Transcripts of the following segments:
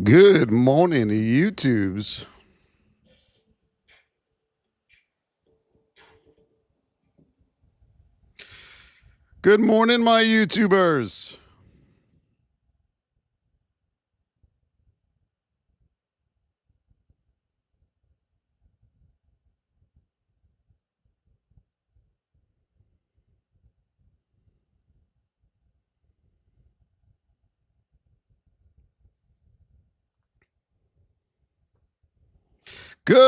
Good morning, YouTubes. Good morning, my YouTubers. Good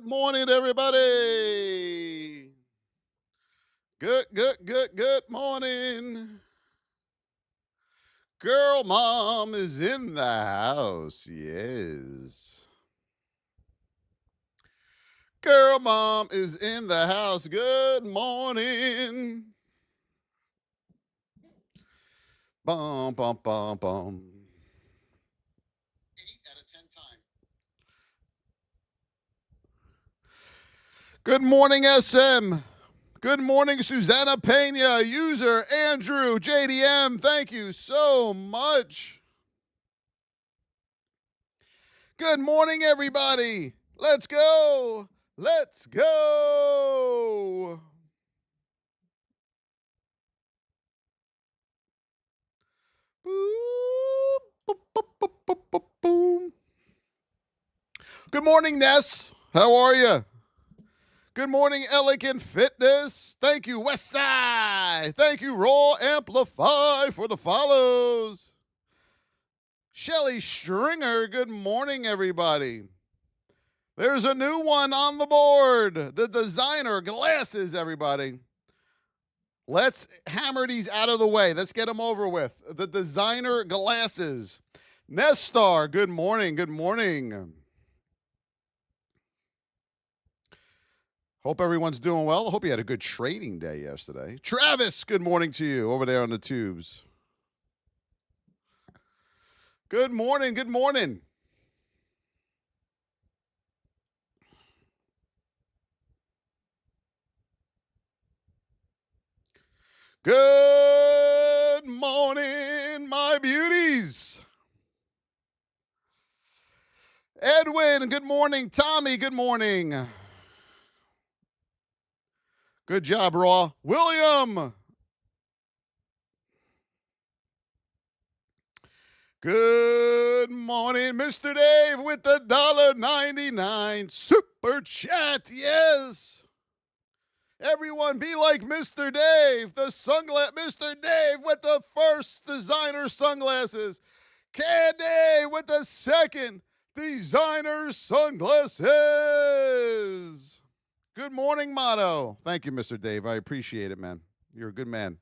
morning, everybody. Good morning. Girl mom is in the house. Yes. Girl mom is in the house. Good morning. Bum, bum, bum, bum. 8 out of 10 times. Good morning, SM. Good morning, Susanna Pena. User Andrew JDM. Thank you so much. Good morning, everybody. Let's go. Let's go. Boop, boop, boop, boop, boop, boop, boom. Good morning, Ness. How are you? Good morning, Elegant Fitness. Thank you, Westside. Thank you, Raw Amplify, for the follows. Shelly Stringer, good morning, everybody. There's a new one on the board. The designer glasses, everybody. Let's hammer these out of the way. Let's get them over with. The designer glasses. Nestar, good morning. Good morning. Hope everyone's doing well. I hope you had a good trading day yesterday. Travis, good morning to you over there on the tubes. Good morning. Good morning. Good morning, my beauties. Edwin, good morning. Tommy, good morning. Good job, Raw. William. Good morning, Mr. Dave, with the $1.99 super chat. Yes. Everyone be like Mr. Dave, Mr. Dave with the first designer sunglasses. Candy with the second designer sunglasses. Good morning, motto. Thank you, Mr. Dave. I appreciate it, man. You're a good man.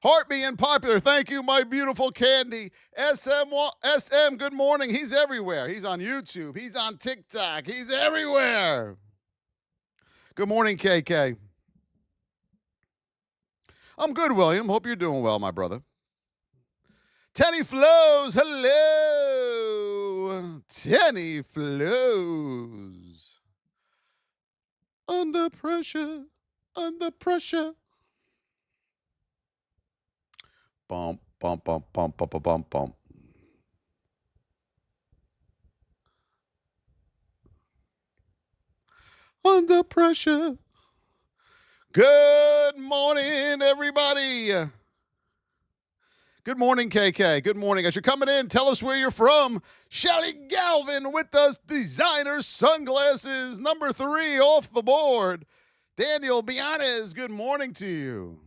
Heart being popular. Thank you, my beautiful Candy. SM, good morning. He's everywhere. He's on YouTube. He's on TikTok. He's everywhere. Good morning, KK. I'm good, William. Hope you're doing well, my brother. Tenny Flows, hello. Tenny Flows. Under pressure, under pressure. Bump, bump, bump, bump, bump, bump, bump. Under pressure. Good morning, everybody. Good morning, KK. Good morning. As you're coming in, tell us where you're from. Shelly Galvin with the designer sunglasses, number 3 off the board. Daniel Bianes, good morning to you.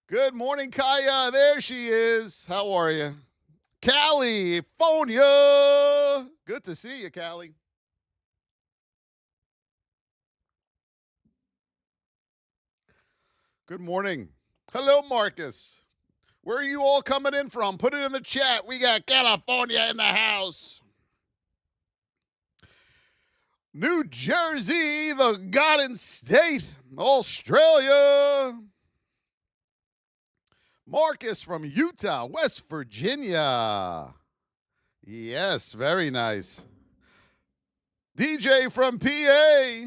Good morning, Kaya. There she is. How are you? California. Good to see you, Cali. Good morning. Hello, Marcus. Where are you all coming in from? Put it in the chat. We got California in the house. New Jersey, the Garden State, Australia. Marcus from Utah, West Virginia. Yes, very nice. DJ from PA.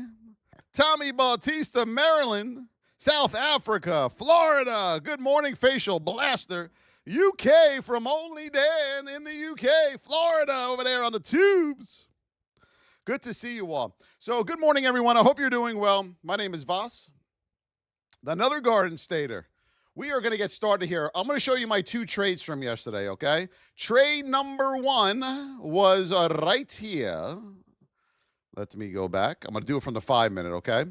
Tommy Bautista, Maryland. South Africa, Florida. Good morning, Facial Blaster. UK from Only Dan in the UK, Florida over there on the tubes. Good to see you all. So good morning, everyone. I hope you're doing well. My name is Voss, another Garden Stater. We are going to get started here. I'm going to show you my two trades from yesterday, okay? Trade number one was right here. Let me go back. I'm going to do it from the 5 minute, okay?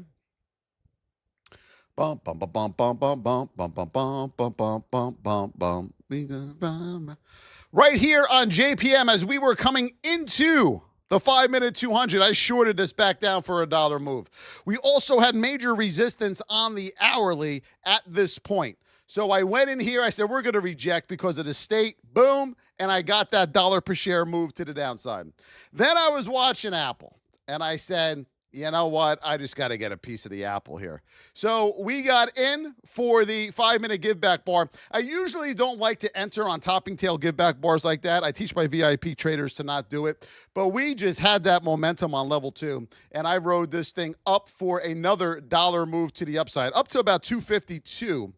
Bum bum bum bum bum bum bum bum bum bum bum bum bum bum. Right here on JPM, as we were coming into the 5 minute 200, I shorted this back down for a dollar move. We also had major resistance on the hourly at this point. So I went in here, I said, we're going to reject because of the state, boom, and I got that dollar per share move to the downside. Then I was watching Apple, and I said, you know what, I just got to get a piece of the apple here. So we got in for the 5 minute give back bar. I usually don't like to enter on topping tail give back bars like that. I teach my VIP traders to not do it, but we just had that momentum on level 2, and I rode this thing up for another dollar move to the upside, up to about 252.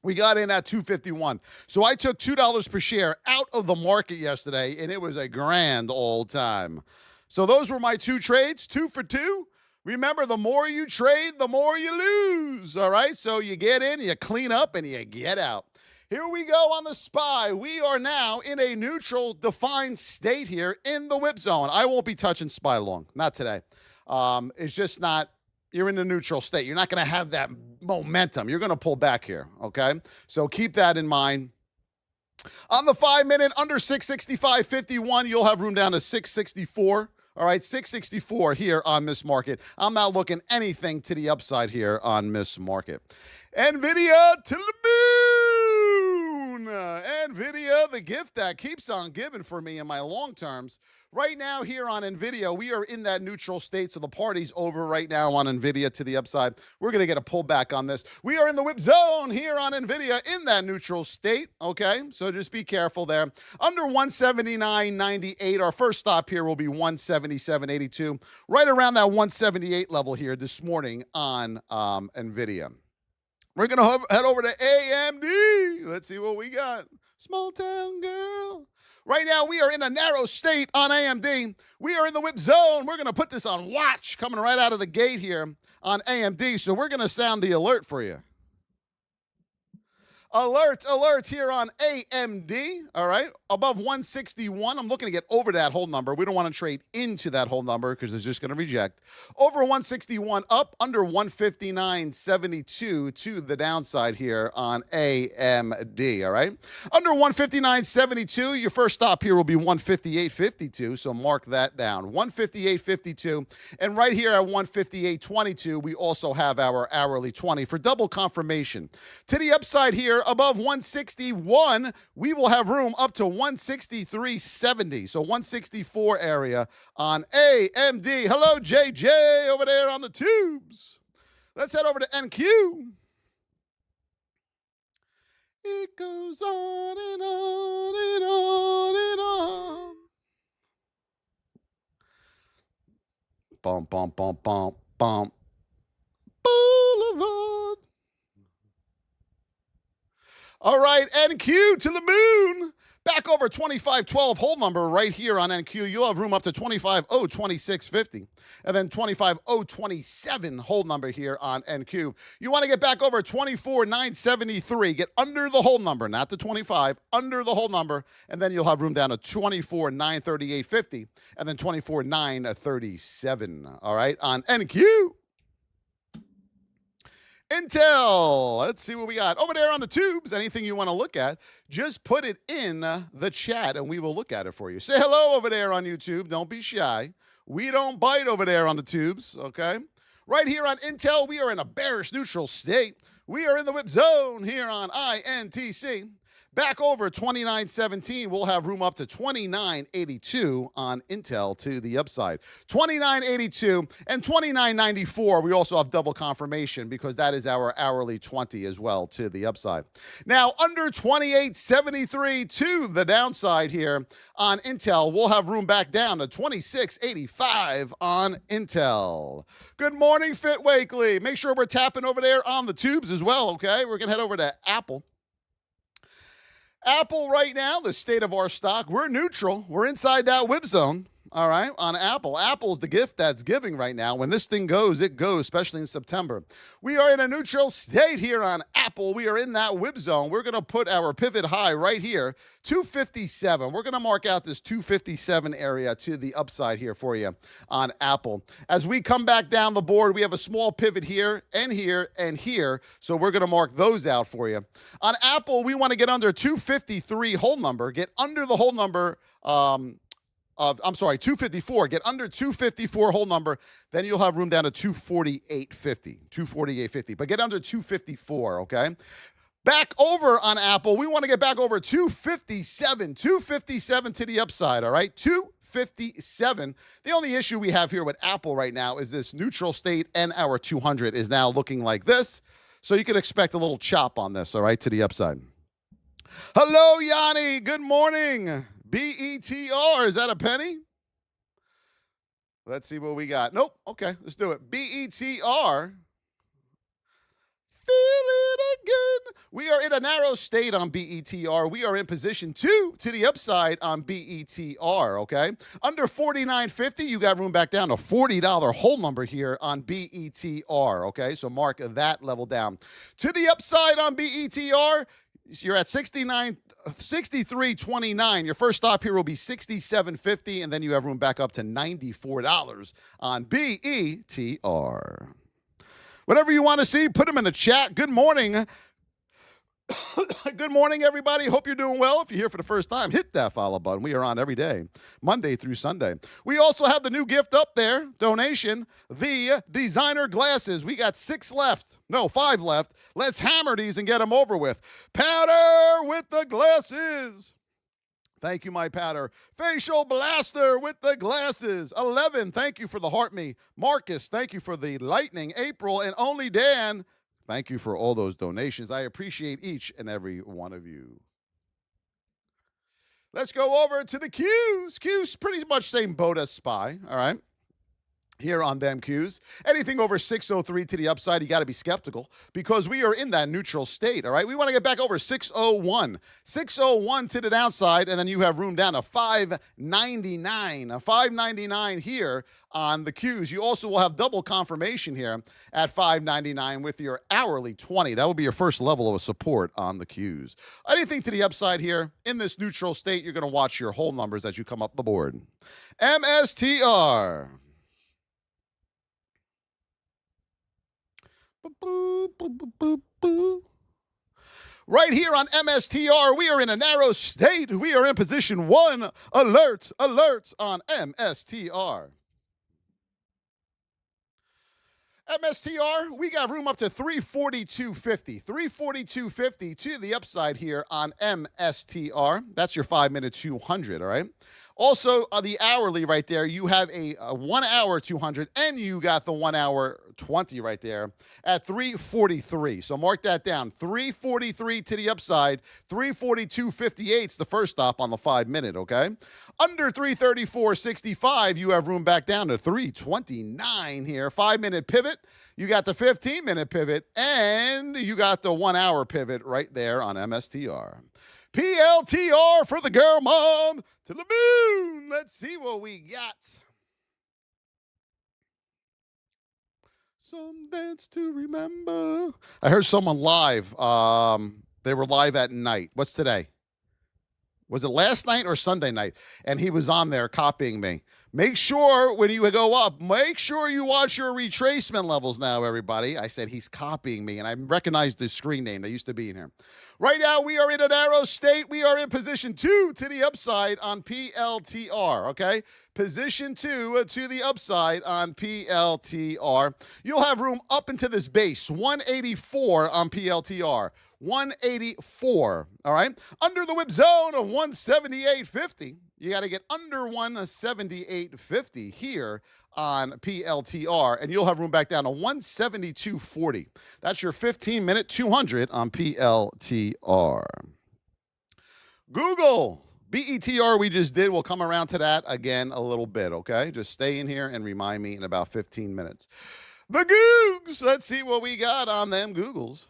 We got in at 251. So I took $2 per share out of the market yesterday, and it was a grand old time. So those were my two trades, 2 for 2. Remember, the more you trade, the more you lose. All right, so you get in, you clean up, and you get out. Here we go on the SPY. We are now in a neutral defined state here in the whip zone. I won't be touching SPY long, not today. It's just not. You're in the neutral state. You're not going to have that momentum. You're going to pull back here, okay? So keep that in mind. On the 5 minute, under 665.51, you'll have room down to 664. All right, 664 here on Miss Market. I'm not looking anything to the upside here on Miss Market. Nvidia to the moon. Nvidia, the gift that keeps on giving for me in my long terms. Right now here on Nvidia, we are in that neutral state, so the party's over right now on Nvidia to the upside. We're going to get a pullback on this. We are in the whip zone here on Nvidia in that neutral state, okay? So just be careful there. Under 179.98, our first stop here will be 177.82, right around that 178 level here this morning on Nvidia. We're going to head over to AMD. Let's see what we got. Small town girl. Right now, we are in a narrow state on AMD. We are in the whip zone. We're going to put this on watch coming right out of the gate here on AMD. So we're going to sound the alert for you. Alert here on AMD, all right? Above 161, I'm looking to get over that whole number. We don't want to trade into that whole number because it's just going to reject. Over 161, up under 159.72 to the downside here on AMD, all right? Under 159.72, your first stop here will be 158.52, so mark that down. 158.52, and right here at 158.22, we also have our hourly 20 for double confirmation. To the upside here, above 161, we will have room up to 163.70. So 164 area on AMD. Hello, JJ over there on the tubes. Let's head over to NQ. It goes on and on and on and on. Bum, bum, bum, bum, bum. Boulevard. All right, NQ to the moon. Back over 2512 hold number right here on NQ. You'll have room up to 25.026.50. And then 25.027 hold number here on NQ. You want to get back over 24.973. Get under the hold number, not the 25, under the hold number. And then you'll have room down to 24.938.50. And then 24.937. All right, on NQ. Intel, let's see what we got over there on the tubes. Anything you want to look at, just put it in the chat and we will look at it for you. Say hello over there on YouTube. Don't be shy. We don't bite over there on the tubes, okay? Right here on Intel, we are in a bearish neutral state. We are in the whip zone here on INTC. Back over 29.17, we'll have room up to 29.82 on Intel to the upside. 29.82 and 29.94, we also have double confirmation because that is our hourly 20 as well to the upside. Now, under 28.73 to the downside here on Intel, we'll have room back down to 26.85 on Intel. Good morning, Fit Wakely. Make sure we're tapping over there on the tubes as well, okay? We're going to head over to Apple. Apple right now, the state of our stock, we're neutral. We're inside that whip zone. All right, on Apple. Apple's the gift that's giving right now. When this thing goes, it goes, especially in September. We are in a neutral state here on Apple. We are in that whip zone. We're going to put our pivot high right here, 257. We're going to mark out this 257 area to the upside here for you on Apple. As we come back down the board, we have a small pivot here and here and here. So we're going to mark those out for you. On Apple, we want to get under 253 whole number, get under the whole number, 254. Get under 254 whole number, then you'll have room down to 248.50. But get under 254, okay? Back over on Apple, we want to get back over 257 to the upside, all right? 257. The only issue we have here with Apple right now is this neutral state, and our 200 is now looking like this. So you can expect a little chop on this, all right, to the upside. Hello, Yanni. Good morning. BETR, is that a penny? Let's see what we got. Nope. Okay, let's do it. BETR. Feel it again. We are in a narrow state on BETR. We are in position 2 to the upside on BETR, okay? Under 49.50, you got room back down to $40 whole number here on BETR, okay? So mark that level down. To the upside on BETR, you're at 63.29. Your first stop here will be 67.50, and then you have room back up to $94 on BETR. Whatever you want to see, put them in the chat. Good morning. Good morning, everybody. Hope you're doing well. If you're here for the first time, hit that follow button. We are on every day, Monday through Sunday. We also have the new gift up there, donation, the designer glasses. We got 5 left. Let's hammer these and get them over with. Powder with the glasses. Thank you, my powder. Facial blaster with the glasses. 11, thank you for the heart me. Marcus, thank you for the lightning. April, and only Dan, thank you for all those donations. I appreciate each and every one of you. Let's go over to the Qs. Qs, pretty much same boat as SPY, all right? Here on them Qs. Anything over 603 to the upside, you got to be skeptical because we are in that neutral state, all right? We want to get back over 601. 601 to the downside, and then you have room down to 599. 599 here on the Qs. You also will have double confirmation here at 599 with your hourly 20. That will be your first level of support on the Qs. Anything to the upside here in this neutral state, you're going to watch your whole numbers as you come up the board. MSTR. Right here on MSTR, we are in a narrow state. We are in position 1. Alert on MSTR. MSTR, we got room up to 342.50. 342.50 to the upside here on MSTR. That's your 5-minute 200, all right? Also, on the hourly right there, you have a 1 hour 200, and you got the 1 hour 20 right there at 343. So mark that down. 343 to the upside. 342.58 is the first stop on the 5-minute, okay? Under 334.65, you have room back down to 329 here. 5-minute pivot. You got the 15-minute pivot, and you got the 1 hour pivot right there on MSTR. PLTR for the girl mom to the moon. Let's see what we got. Some dance to remember. I heard someone live. They were live at night. What's today? Was it last night or Sunday night? And he was on there copying me. Make sure when you go up, make sure you watch your retracement levels now, everybody. I said he's copying me, and I recognized the screen name that used to be in here. Right now, we are in a narrow state. We are in position 2 to the upside on PLTR, okay? Position 2 to the upside on PLTR. You'll have room up into this base, 184 on PLTR. 184, all right? Under the whip zone of 178.50. You got to get under 178.50 here on PLTR, and you'll have room back down to 172.40. That's your 15-minute 200 on PLTR. Google, BETR we just did. We'll come around to that again a little bit, okay? Just stay in here and remind me in about 15 minutes. The Googs, let's see what we got on them Googles.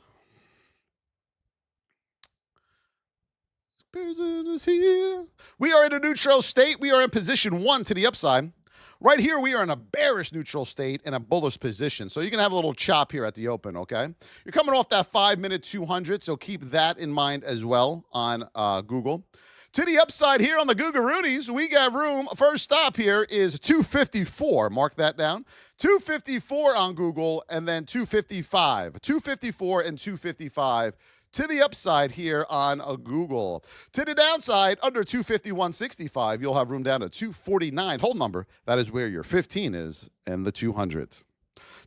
Person is here. We are in a neutral state. We are in position 1 to the upside. Right here, we are in a bearish neutral state and a bullish position. So you can have a little chop here at the open, okay? You're coming off that 5-minute 200, so keep that in mind as well on Google. To the upside here on the Googaroonies, we got room. First stop here is 254. Mark that down. 254 on Google, and then 255. 254 and 255. To the upside here on a Google. To the downside, under 251.65, you'll have room down to 249. Hold number. That is where your 15 is and the 200.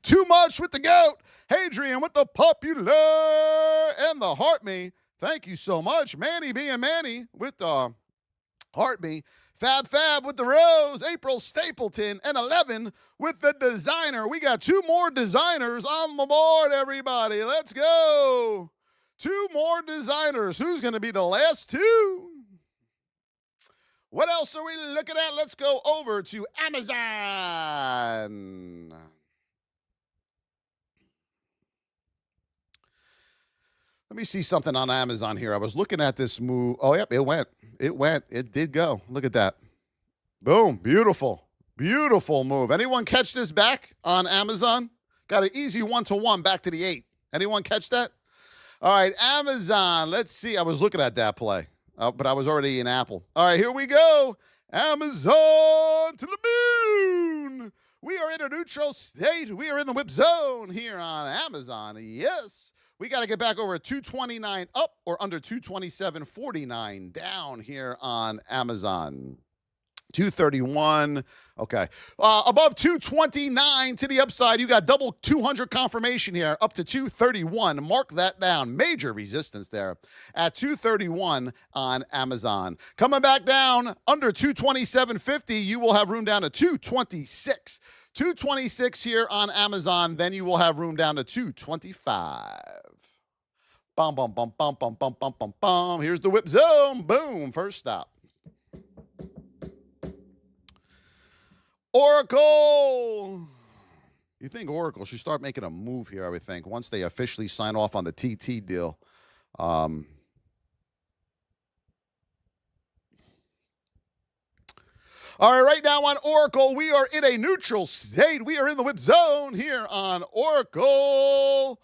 Too much with the GOAT. Hadrian with the popular and the heart me. Thank you so much. Manny being Manny with the heart me. Fab with the rose. April Stapleton and 11 with the designer. We got 2 more designers on the board, everybody. Let's go. 2 more designers. Who's going to be the last 2? What else are we looking at? Let's go over to Amazon. Let me see something on Amazon here. I was looking at this move. Oh, yep, it went. It did go. Look at that. Boom. Beautiful. Beautiful move. Anyone catch this back on Amazon? Got an easy 1-to-1 back to the 8. Anyone catch that? All right, Amazon. Let's see. I was looking at that play, but I was already in Apple. All right, here we go. Amazon to the moon. We are in a neutral state. We are in the whip zone here on Amazon. Yes. We got to get back over 229 up or under 227.49 down here on Amazon. 231. Okay. Above 229 to the upside, you got double 200 confirmation here up to 231. Mark that down. Major resistance there at 231 on Amazon. Coming back down under 227.50, you will have room down to 226. 226 here on Amazon. Then you will have room down to 225. Bum, bum, bum, bum, bum, bum, bum, bum, bum. Here's the whip zone. Boom. First stop. Oracle. You think Oracle should start making a move here, I would think, once they officially sign off on the TT deal. All right, now on Oracle, we are in a neutral state. We are in the whip zone here on Oracle.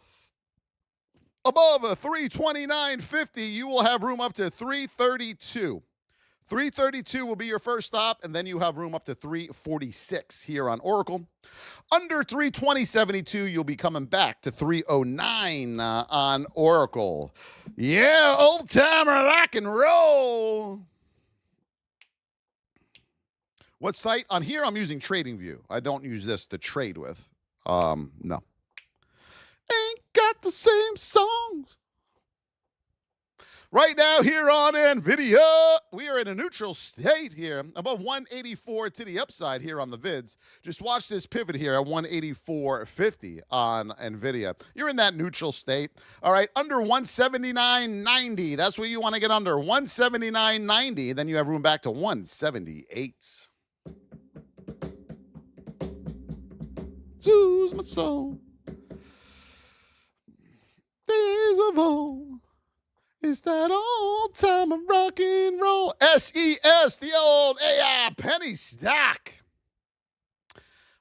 Above 329.50, you will have room up to 332. 332 will be your first stop, and then you have room up to 346 here on Oracle. Under 320.72, you'll be coming back to 309 on Oracle. Yeah, old timer rock and roll. What site? On here, I'm using TradingView. I don't use this to trade with. No. Ain't got the same songs. Right now here on Nvidia, we are in a neutral state here, above 184 to the upside here on the vids. Just watch this pivot here at 184.50 on Nvidia. You're in that neutral state. All right, under 179.90. That's what you want to get under, 179.90. Then you have room back to 178. Soothes my soul. Days of old. Is that old time of rock and roll? SES, the old AI penny stock.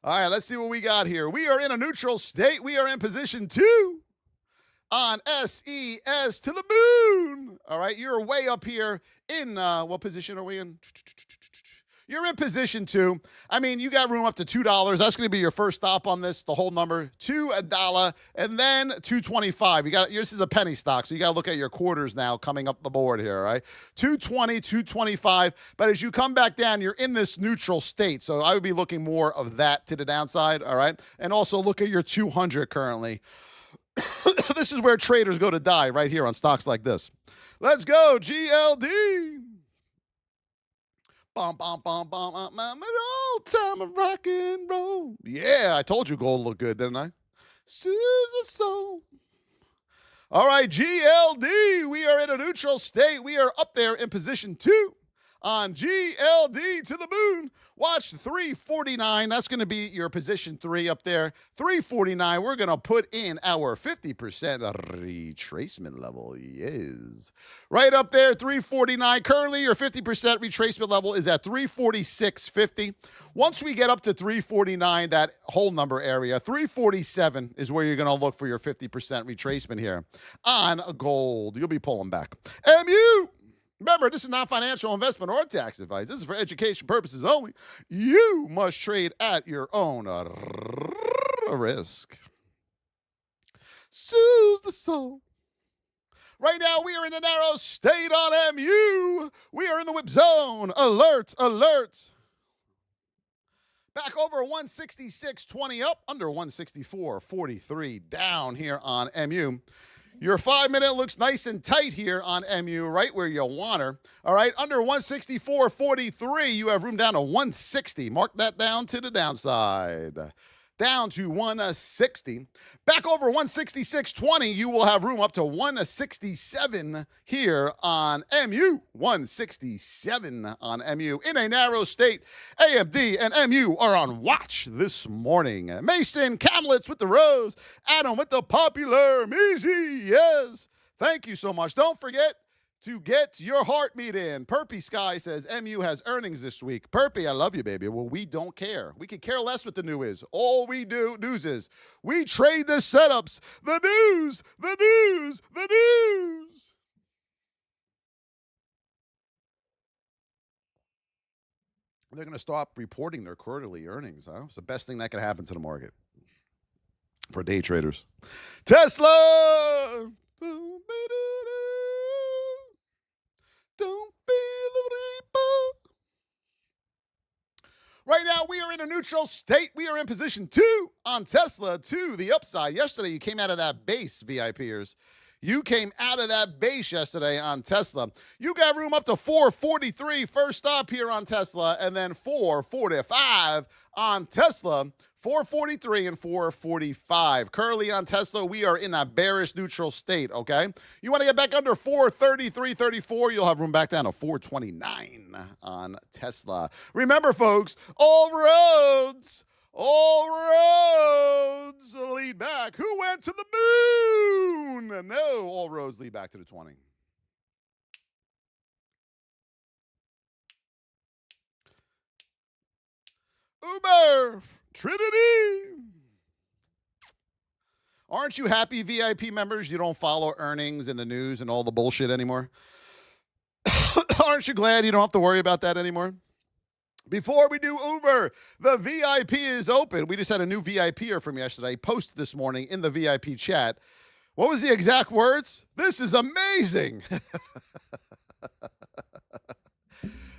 All right, let's see what we got here. We are in a neutral state. We are in position 2 on SES to the moon. All right, you're way up here in, what position are we in? You're in position 2. I mean, you got room up to $2. That's going to be your first stop on this, the whole number, $2, and then $2.25. This is a penny stock, so you got to look at your quarters now coming up the board here, all right? $2.20, $2.25. But as you come back down, you're in this neutral state, so I would be looking more of that to the downside, all right? And also look at your 200 currently. This is where traders go to die, right here on stocks like this. Let's go, GLD. Bum, bum, bum, bum, old time of rock and roll. Yeah, I told you gold looked good, didn't I? Susan Soul. All right, GLD, we are in a neutral state. We are up there in position 2 on GLD to the moon. Watch 349. That's going to be your position 3 up there. 349. We're going to put in our 50% retracement level. Yes. Right up there, 349. Currently, your 50% retracement level is at 346.50. Once we get up to 349, that whole number area, 347 is where you're going to look for your 50% retracement here on gold. You'll be pulling back. MU. Remember, this is not financial investment or tax advice. This is for education purposes only. You must trade at your own risk. Soothes the soul. Right now, we are in a narrow state on MU. We are in the whip zone. Alert, alert. Back over 166.20 up, under 164.43 down here on MU. Your 5-minute looks nice and tight here on MU, right where you want her. All right, under 164.43, you have room down to 160. Mark that down to the downside. Down to 160. Back over 166.20, you will have room up to 167 here on MU. 167 on MU. In a narrow state, AMD and MU are on watch this morning. Mason, Camlets with the rose. Adam with the popular. Measy, yes. Thank you so much. Don't forget to get your heart meat in. Perpy Sky says MU has earnings this week. Perpy, I love you, baby. Well, we don't care. We could care less what the news is. All we do news is we trade the setups. The news, the news, the news. They're going to stop reporting their quarterly earnings. Huh? It's the best thing that could happen to the market for day traders. Tesla. Don't feel the reaper. Right now, we are in a neutral state. We are in position 2 on Tesla to the upside. Yesterday, you came out of that base, VIPers. You came out of that base yesterday on Tesla. You got room up to 443 first stop here on Tesla, and then 445 on Tesla. 443 and 445. Currently on Tesla, we are in a bearish neutral state, okay? You want to get back under 433, 34, you'll have room back down to 429 on Tesla. Remember, folks, all roads lead back. Who went to the moon? No, all roads lead back to the 20. Uber. Trinity. Aren't you happy, VIP members? You don't follow earnings and the news and all the bullshit anymore? Aren't you glad you don't have to worry about that anymore? Before we do Uber, the VIP is open. We just had a new VIPer from yesterday posted this morning in the VIP chat. What was the exact words? This is amazing.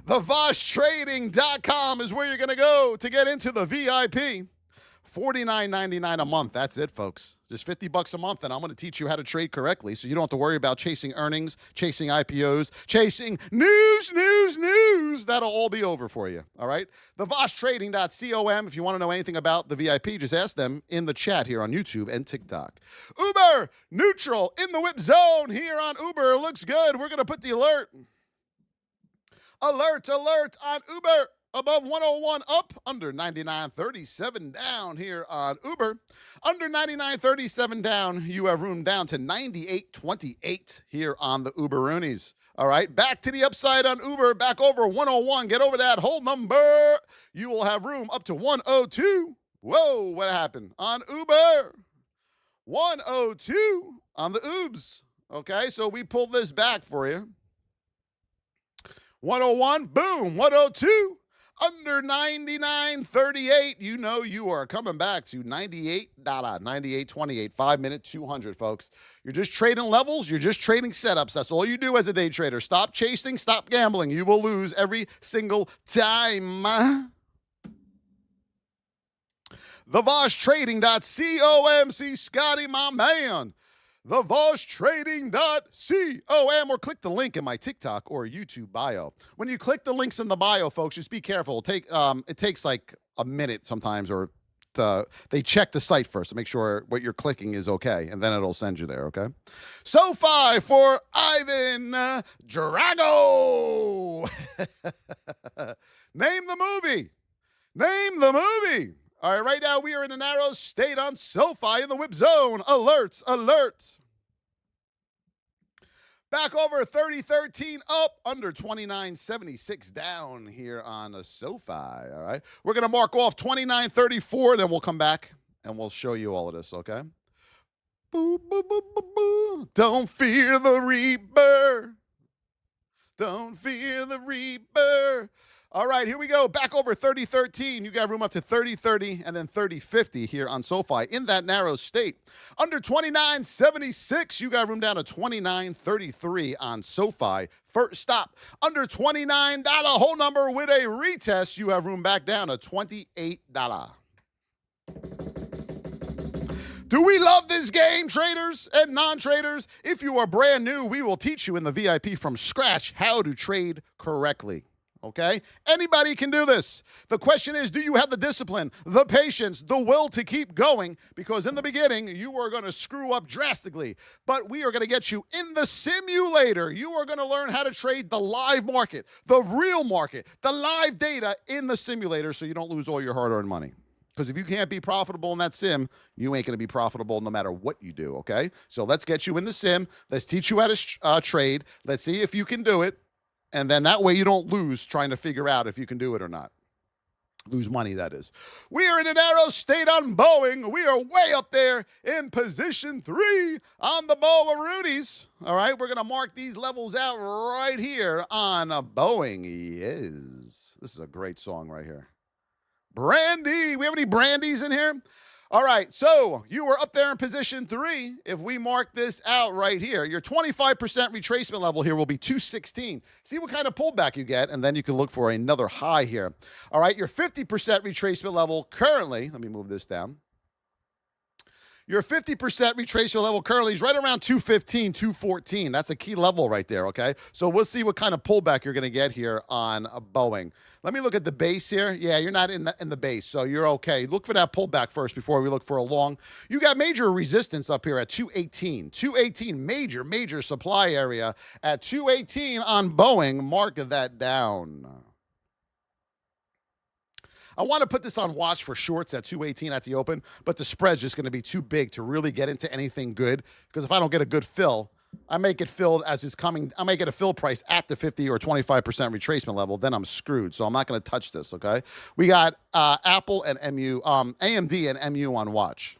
TheVossTrading.com is where you're going to go to get into the VIP. $49.99 a month. That's it, folks. Just $50 a month, and I'm going to teach you how to trade correctly so you don't have to worry about chasing earnings, chasing IPOs, chasing news. That'll all be over for you, all right? TheVossTrading.com. If you want to know anything about the VIP, just ask them in the chat here on YouTube and TikTok. Uber, neutral, in the whip zone here on Uber. Looks good. We're going to put the alert. Alert on Uber. Above 101 up, under 99.37 down here on Uber. Under 99.37 down, you have room down to 98.28 here on the Uberoonies. All right, back to the upside on Uber, back over 101. Get over that whole number. You will have room up to 102. Whoa, what happened? On Uber, 102 on the Ubs. Okay, so we pulled this back for you. 101, boom, 102. Under 99.38, you know you are coming back to 98.28, 5-minute 200, folks. You're just trading levels. You're just trading setups. That's all you do as a day trader. Stop chasing. Stop gambling. You will lose every single time. TheVossTrading.com. See Scotty, my man. TheVossTrading.com, or click the link in my TikTok or YouTube bio. When you click the links in the bio, folks, just be careful. It takes like a minute sometimes or they check the site first to make sure what you're clicking is okay, and then it'll send you there, okay? SoFi for Ivan Drago. Name the movie. Name the movie. All right, right now we are in a narrow state on SoFi in the whip zone. Alerts, alert. Back over 30.13 up, under 29.76 down here on a SoFi, all right? We're going to mark off 29.34, then we'll come back and we'll show you all of this, okay? Boo, boo, boo, boo, boo. Don't fear the reaper. Don't fear the reaper. All right, here we go. Back over 30.13. You got room up to 30.30 and then 30.50 here on SoFi in that narrow state. Under 29.76, you got room down to 29.33 on SoFi. First stop, under $29 whole number with a retest. You have room back down to $28. Do we love this game, traders and non-traders? If you are brand new, we will teach you in the VIP from scratch how to trade correctly. Okay? Anybody can do this. The question is, do you have the discipline, the patience, the will to keep going? Because in the beginning, you are going to screw up drastically. But we are going to get you in the simulator. You are going to learn how to trade the live market, the real market, the live data in the simulator so you don't lose all your hard-earned money. Because if you can't be profitable in that sim, you ain't going to be profitable no matter what you do, okay? So let's get you in the sim. Let's teach you how to trade. Let's see if you can do it. And then that way you don't lose trying to figure out if you can do it or not. Lose money, that is. We are in a narrow state on Boeing. We are way up there in position 3 on the Boeing. All right, we're going to mark these levels out right here on Boeing. Yes. This is a great song right here. Brandy. We have any brandies in here? All right, so you were up there in position 3. If we mark this out right here, your 25% retracement level here will be 216. See what kind of pullback you get, and then you can look for another high here. All right, your 50% retracement level currently, let me move this down. Your 50% retracement level currently is right around 215, 214. That's a key level right there, okay? So we'll see what kind of pullback you're going to get here on Boeing. Let me look at the base here. Yeah, you're not in the base, so you're okay. Look for that pullback first before we look for a long. You got major resistance up here at 218. 218, major supply area at 218 on Boeing. Mark that down. I want to put this on watch for shorts at 218 at the open, but the spread's just going to be too big to really get into anything good, because if I don't get a good fill, I may get filled as it's coming. I may get a fill price at the 50 or 25% retracement level. Then I'm screwed. So I'm not going to touch this, okay? We got Apple and AMD and MU on watch.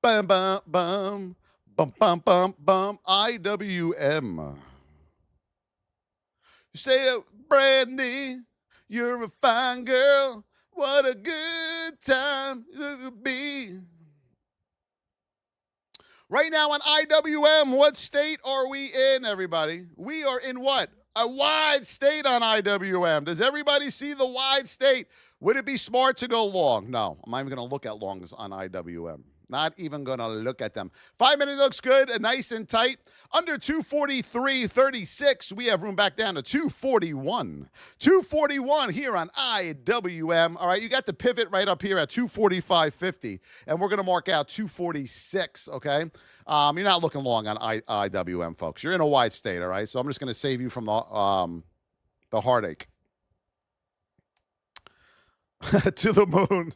Bum, bum, bum, bum, bum, bum, bum, IWM. You say, Brandy, you're a fine girl. What a good time it would be. Right now on IWM, what state are we in, everybody? We are in what? A wide state on IWM. Does everybody see the wide state? Would it be smart to go long? No, I'm not even going to look at longs on IWM. Not even going to look at them. 5 minute looks good, nice and tight. Under 243.36, we have room back down to 241. 241 here on IWM. All right, you got the pivot right up here at 245.50, and we're going to mark out 246, okay? You're not looking long on IWM, folks. You're in a wide state, all right? So I'm just going to save you from the heartache. To the moon.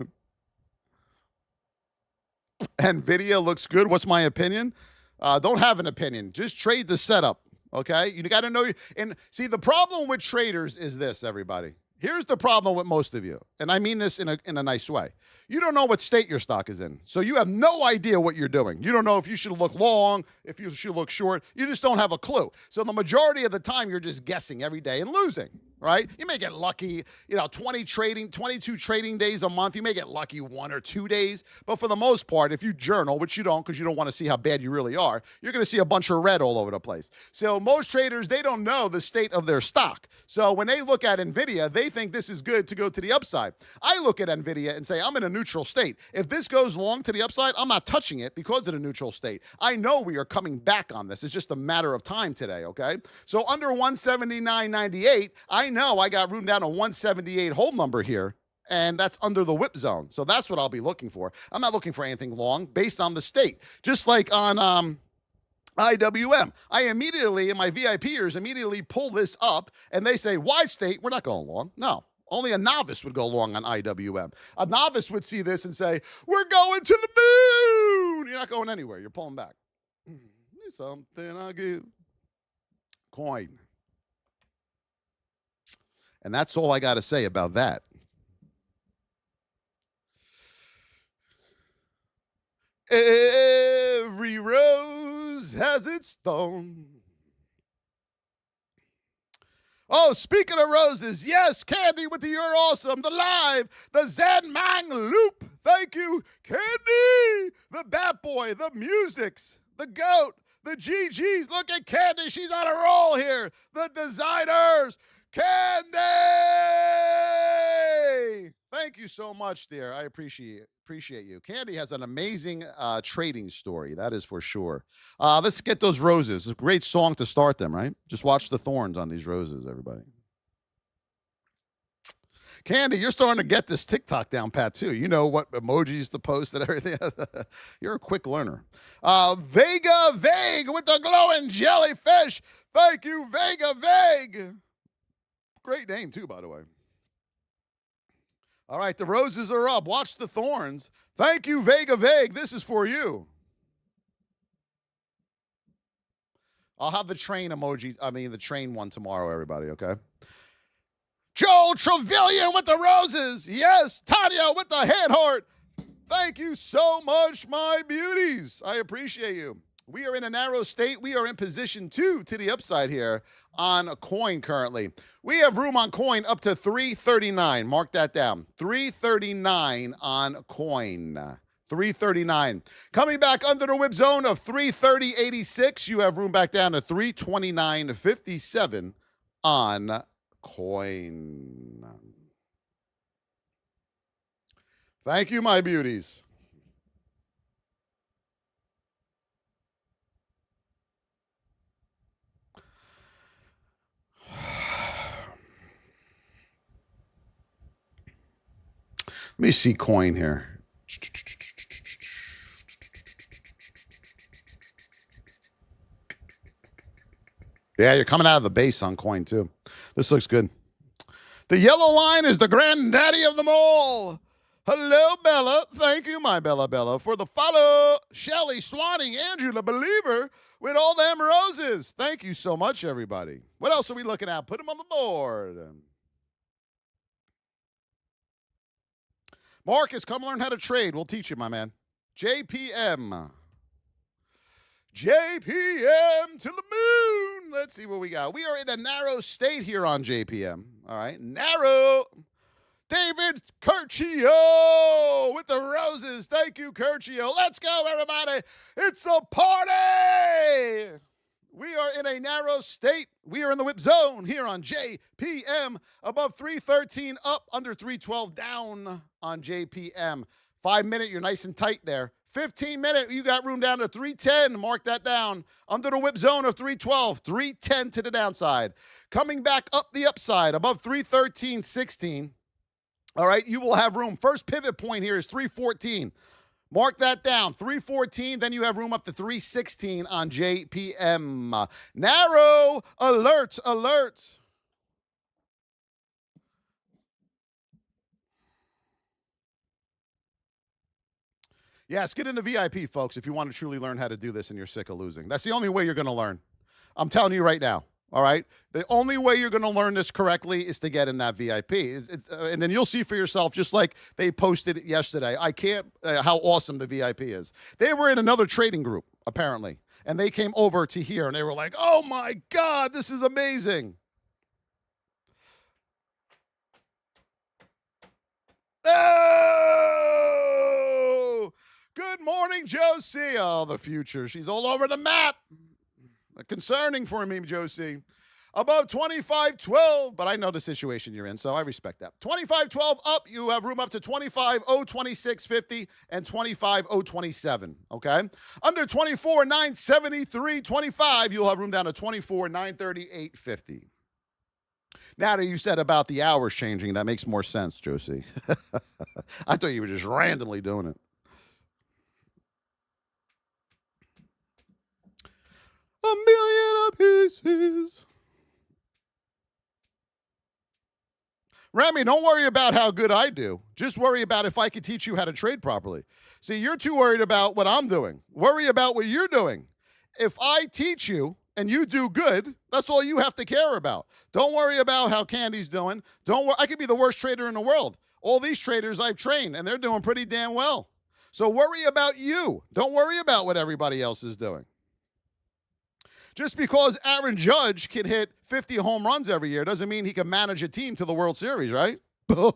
Nvidia looks good. What's my opinion? Don't have an opinion. Just trade the setup, okay? You got to know. And see, the problem with traders is this, everybody. Here's the problem with most of you, and I mean this in a nice way. You don't know what state your stock is in, so you have no idea what you're doing. You don't know if you should look long, if you should look short. You just don't have a clue. So the majority of the time, you're just guessing every day and losing, right? You may get lucky, 22 trading days a month. You may get lucky 1 or 2 days, but for the most part, if you journal, which you don't because you don't want to see how bad you really are, you're going to see a bunch of red all over the place. So most traders, they don't know the state of their stock. So when they look at Nvidia, they think this is good to go to the upside. I look at Nvidia and say, I'm in a neutral state. If this goes long to the upside, I'm not touching it because of the neutral state. I know we are coming back on this. It's just a matter of time today, okay? So under 179.98, I know I got room down to 178 hold number here, and that's under the whip zone. So that's what I'll be looking for. I'm not looking for anything long based on the state. Just like on IWM, I immediately, in my VIPers, immediately pull this up, and they say, wide state, we're not going long. No. Only a novice would go long on IWM. A novice would see this and say, we're going to the moon. You're not going anywhere. You're pulling back. Something I give. Coin. And that's all I got to say about that. Every rose has its thorn. Oh, speaking of roses, yes, Candy with the You're Awesome, the live, the Zen Mang Loop. Thank you, Candy. The Bat Boy, the Musics, the Goat, the GGs. Look at Candy. She's on a roll here. The designers. Candy! Thank you so much, dear. I appreciate you. Candy has an amazing trading story. That is for sure. Let's get those roses. It's a great song to start them, right? Just watch the thorns on these roses, everybody. Candy, you're starting to get this TikTok down pat, too. You know what emojis to post and everything. You're a quick learner. Vega Vague with the glowing jellyfish. Thank you, Vega Vague. Great name, too, by the way. All right, the roses are up. Watch the thorns. Thank you, Vega Vague. This is for you. I'll have the train emoji. The train one tomorrow, everybody, okay? Joel Trevelyan with the roses. Yes, Tanya with the hand heart. Thank you so much, my beauties. I appreciate you. We are in a narrow state. We are in position 2 to the upside here on a coin currently. We have room on coin up to 339. Mark that down. 339 on coin. 339. Coming back under the whip zone of 330.86. You have room back down to 329.57 on coin. Thank you, my beauties. Let me see coin here. Yeah, you're coming out of the base on coin, too. This looks good. The yellow line is the granddaddy of them all. Hello, Bella. Thank you, my Bella, for the follow. Shelly Swanning, Andrew, the believer, with all them roses. Thank you so much, everybody. What else are we looking at? Put them on the board. Marcus, come learn how to trade. We'll teach you, my man. JPM. JPM to the moon. Let's see what we got. We are in a narrow state here on JPM. All right, narrow. David Curcio with the roses. Thank you, Curcio. Let's go, everybody. It's a party. We are in a narrow state. We are in the whip zone here on JPM. Above 313, up under 312, down on JPM. 5 minute, you're nice and tight there. 15 minute, you got room down to 310. Mark that down. Under the whip zone of 312, 310 to the downside. Coming back up the upside, above 313.16. All right, you will have room. First pivot point here is 314. Mark that down. 314, then you have room up to 316 on JPM. Narrow, alert, alert. Yes, get into VIP, folks, if you want to truly learn how to do this and you're sick of losing. That's the only way you're going to learn. I'm telling you right now. All right. The only way you're going to learn this correctly is to get in that VIP. And then you'll see for yourself, just like they posted it yesterday. I can't, how awesome the VIP is. They were in another trading group, apparently, and they came over to here and they were like, oh my God, this is amazing. Oh, good morning, Josie. Oh, the future. She's all over the map. Concerning for me, Josie. Above 25.12, but I know the situation you're in, so I respect that. 25.12 up, you have room up to 25.026.50 and 25.027, okay? Under 24.973.25, you'll have room down to 24.938.50. Now that you said about the hours changing, that makes more sense, Josie. I thought you were just randomly doing it. A million pieces. Remy, don't worry about how good I do. Just worry about if I could teach you how to trade properly. See, you're too worried about what I'm doing. Worry about what you're doing. If I teach you and you do good, that's all you have to care about. Don't worry about how Candy's doing. Don't worry. I could be the worst trader in the world. All these traders I've trained, and they're doing pretty damn well. So worry about you. Don't worry about what everybody else is doing. Just because Aaron Judge can hit 50 home runs every year doesn't mean he can manage a team to the World Series, right? Hello,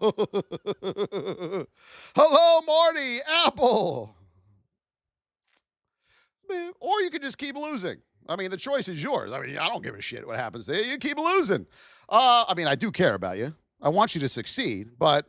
Marty Apple. Or you can just keep losing. I mean, the choice is yours. I mean, I don't give a shit what happens to you. You keep losing. I mean, I do care about you. I want you to succeed, but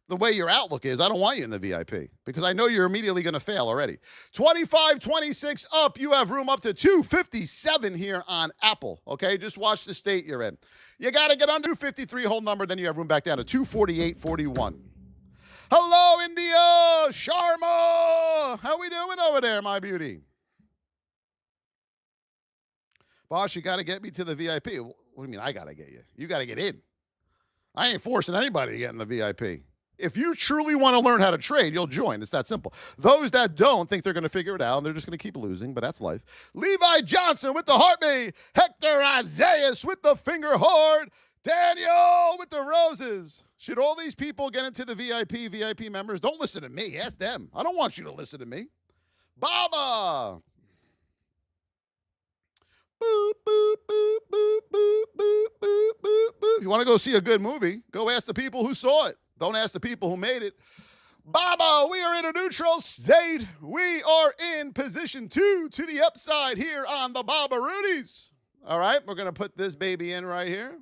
the way your outlook is, I don't want you in the VIP because I know you're immediately going to fail already. 25-26 up. You have room up to 257 here on Apple. Okay, just watch the state you're in. You got to get under 53 whole number, then you have room back down to 248.41. Hello, India Sharma. How we doing over there, my beauty? Boss, you got to get me to the VIP. What do you mean I got to get you? You got to get in. I ain't forcing anybody to get in the VIP. If you truly want to learn how to trade, you'll join. It's that simple. Those that don't think they're going to figure it out, and they're just going to keep losing, but that's life. Levi Johnson with the heartbeat. Hector Isaias with the finger heart. Daniel with the roses. Should all these people get into the VIP members? Don't listen to me. Ask them. I don't want you to listen to me. Baba. Boop, boop, boop, boop, boop, boop, boop, boop, boop. If you want to go see a good movie, go ask the people who saw it. Don't ask the people who made it. Baba, we are in a neutral state. We are in position 2 to the upside here on the Baba Rudies. All right, we're going to put this baby in right here.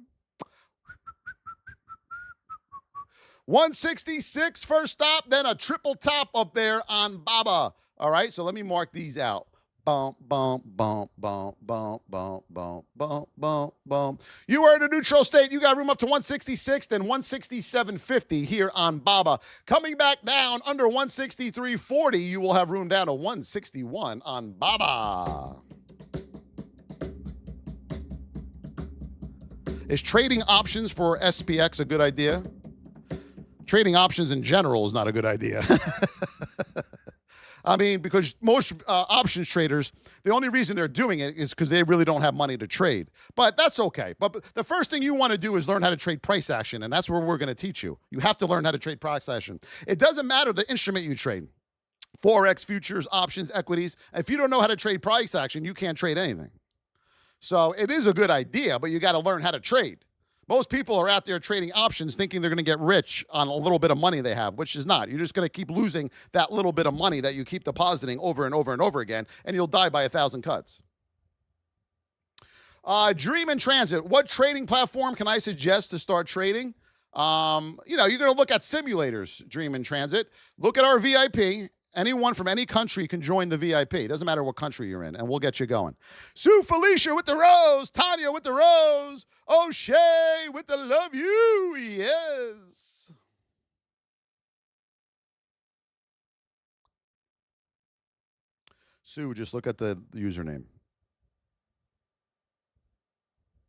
166 first stop, then a triple top up there on Baba. All right, so let me mark these out. Bump, bump, bump, bump, bump, bump, bump, bump, bump, bump. You are in a neutral state. You got room up to 166, then 167.50 here on Baba. Coming back down under 163.40, you will have room down to 161 on Baba. Is trading options for SPX a good idea? Trading options in general is not a good idea. I mean, because most options traders, the only reason they're doing it is because they really don't have money to trade. But that's okay. But the first thing you want to do is learn how to trade price action, and that's where we're going to teach you. You have to learn how to trade price action. It doesn't matter the instrument you trade. Forex, futures, options, equities. If you don't know how to trade price action, you can't trade anything. So it is a good idea, but you got to learn how to trade. Most people are out there trading options thinking they're going to get rich on a little bit of money they have, which is not. You're just going to keep losing that little bit of money that you keep depositing over and over and over again, and you'll die by 1,000 cuts. Dream in Transit. What trading platform can I suggest to start trading? You're going to look at simulators, Dream in Transit. Look at our VIP. Anyone from any country can join the VIP. Doesn't matter what country you're in, and we'll get you going. Sue Felicia with the rose. Tanya with the rose. O'Shea with the love you. Yes. Sue, just look at the username.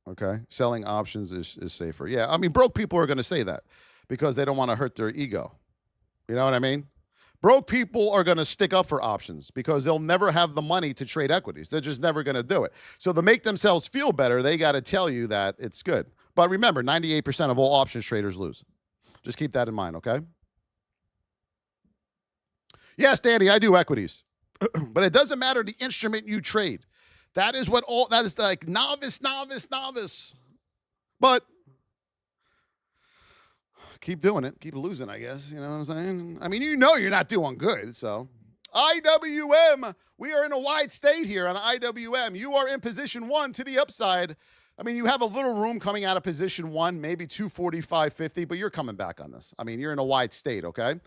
Okay? Selling options is safer. Yeah, I mean, broke people are going to say that because they don't want to hurt their ego. You know what I mean? Broke people are going to stick up for options because they'll never have the money to trade equities. They're just never going to do it. So to make themselves feel better, they got to tell you that it's good. But remember, 98% of all options traders lose. Just keep that in mind, okay? Yes, Danny, I do equities. But it doesn't matter the instrument you trade. That is like novice. But keep doing it. Keep losing, I guess. You know what I'm saying? I mean, you're not doing good, so. IWM. We are in a wide state here on IWM. You are in position 1 to the upside. I mean, you have a little room coming out of position 1, maybe 245.50, but you're coming back on this. I mean, you're in a wide state, okay?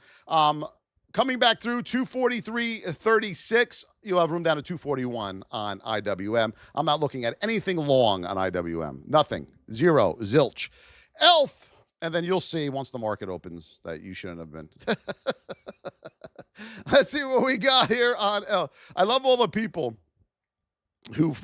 Coming back through 243.36, you'll have room down to 241 on IWM. I'm not looking at anything long on IWM. Nothing. Zero. Zilch. ELF. And then you'll see once the market opens that you shouldn't have been. Let's see what we got here on ELF. I love all the people who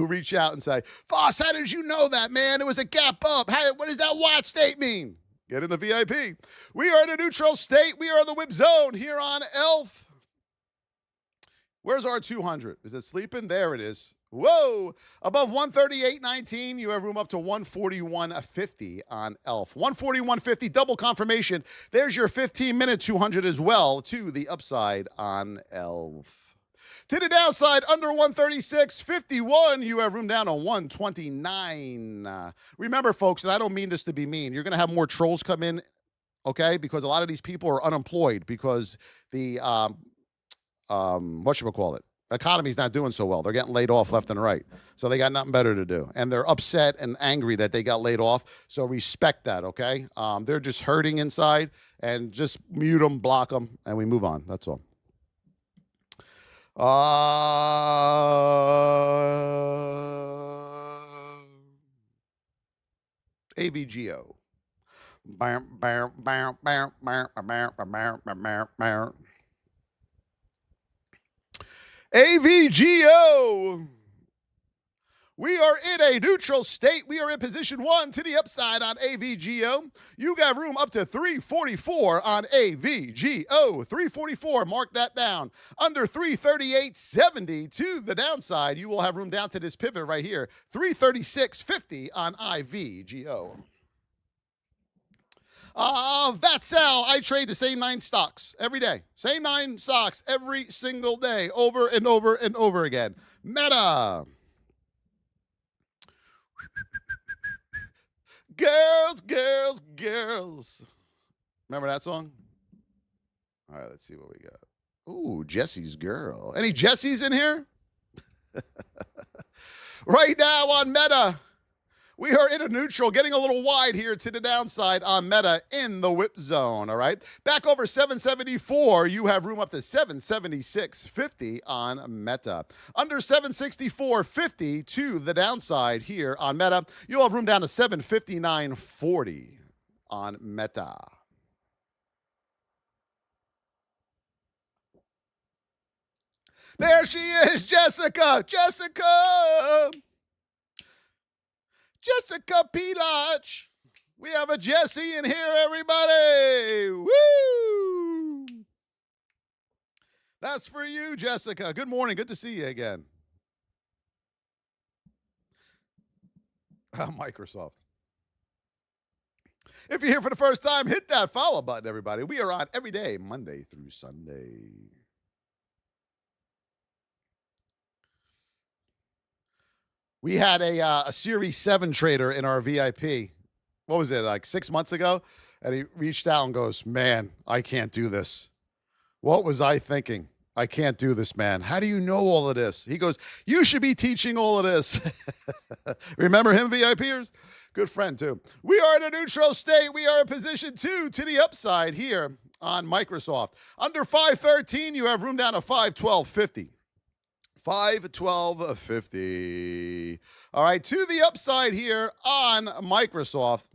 reach out and say, Voss, how did you know that, man? It was a gap up. What does that watch state mean? Get in the VIP. We are in a neutral state. We are in the whip zone here on ELF. Where's our 200? Is it sleeping? There it is. Whoa. Above 138.19, you have room up to 141.50 on ELF. 141.50, double confirmation. There's your 15-minute 200 as well to the upside on ELF. To the downside, under 136.51, you have room down on 129. Remember, folks, and I don't mean this to be mean, you're going to have more trolls come in, okay, because a lot of these people are unemployed because the, whatchamacallit, economy's not doing so well. They're getting laid off left and right. So they got nothing better to do. And they're upset and angry that they got laid off. So respect that, okay? They're just hurting inside, and just mute them, block them, and we move on. That's all. AVGO. AVGO. We are in a neutral state. We are in position 1 to the upside on AVGO. You got room up to 344 on AVGO. 344, mark that down. Under 338.70 to the downside, you will have room down to this pivot right here. 336.50 on IVGO. That's how I trade the same 9 stocks every day. Same 9 stocks every single day, over and over and over again. Meta. Girls, girls, girls. Remember that song? All right, let's see what we got. Ooh, Jesse's girl. Any Jessies in here? Right now on Meta, we are in a neutral, getting a little wide here to the downside on Meta in the whip zone, all right? Back over 774, you have room up to 776.50 on Meta. Under 764.50 to the downside here on Meta, you'll have room down to 759.40 on Meta. There she is, Jessica! Jessica! Jessica Pilach. We have a Jessie in here, everybody. Woo! That's for you, Jessica. Good morning. Good to see you again. Microsoft. If you're here for the first time, hit that follow button, everybody. We are on every day, Monday through Sunday. We had a Series 7 trader in our VIP. What was it, like 6 months ago? And he reached out and goes, man, I can't do this. What was I thinking? I can't do this, man. How do you know all of this? He goes, you should be teaching all of this. Remember him, VIPers? Good friend, too. We are in a neutral state. We are in position 2 to the upside here on Microsoft. Under 513, you have room down to 512.50. 512.50. All right, to the upside here on Microsoft.